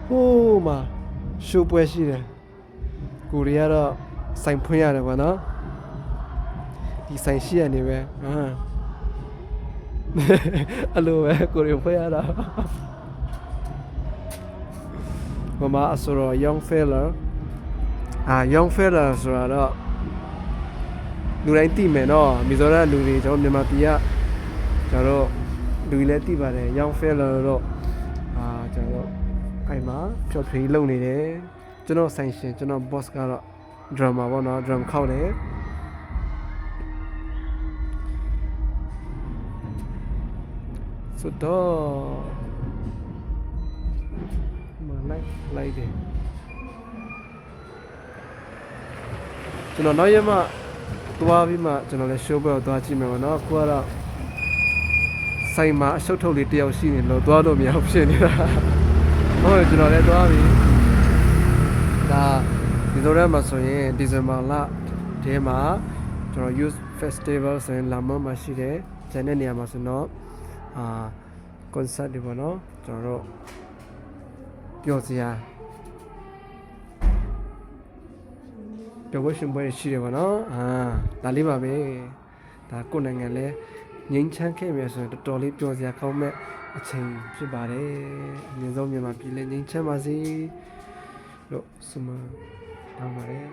ဟိုးမှာရှိုးပွဲရှိတယ်ကိုရီးယားတော့ဆိုင်ဖွင့်ရတယ်ပေါ့နော်ဒီဆိုင်ရှိရနေပဲအဲ့လိုပဲကိုရီးယားဖွင့်ရတာမမအဆိုတော့ young fella young fella ဆိုတာတော့လူတိုင်းသိမယ်နော်မီဇိုရမ်လူတွေကျွန်တော်မြန်မာပြည်ကကျွန်တော်လူတွေလည်းသိပါတယ် young fella တော့ကျွန်တော်အဲ့မှာဖြော်ဖြေးလုပ်နေတယ်ကျွန်တော်ဆိုင်ရှင်ကျွန်တော် boss ကတော့ drama ပေါ့နော် drum ခောက်တယ်ဆိုတော့မလိုက်တယ်ကျွန်တော်နောက်ရက်မှသွားပြီးမှကျွန်တော်လည်း show ပွဲကိုသွားကြည့်မယ်ပေါ့နော်အခုကတော့ဆိုင်မှာအရှုပ်ထုတ်လေးတယောက်ရှိနေလို့သွားလို့မရဘူးဖြစ်နေတာဟုတ်ကျွန်တော်လည်းသွားပြီဒါဒီလိုရမှာဆိုရင်ဒီဇင်ဘာလထဲမှာကျွန်တော် youth festival ဆိုရင်လာမမှာရှိတယ်ကျန်တဲ့နေရာမှာဆိုတော့concert တွေပေါ့နော်ကျွန်တော်တို့ပျော်စရာပျော်ပွဲရှင်ပွဲရှိတယ်ပေါ့နော်ဒါလေးပါပဲဒါကိုယ်နိုင်ငံလဲငိမ့်ချမ်းခဲ့မြဲဆိုရင်တော်တော်လေးပျော်စရာကောင်းမဲ့အချိန်ဖြစ်ပါတယ်အမြင့်ဆုံးမြန်မာပြည်လဲငိမ့်ချမ်းပါစေလို့ဆုမတောင်းပါတယ်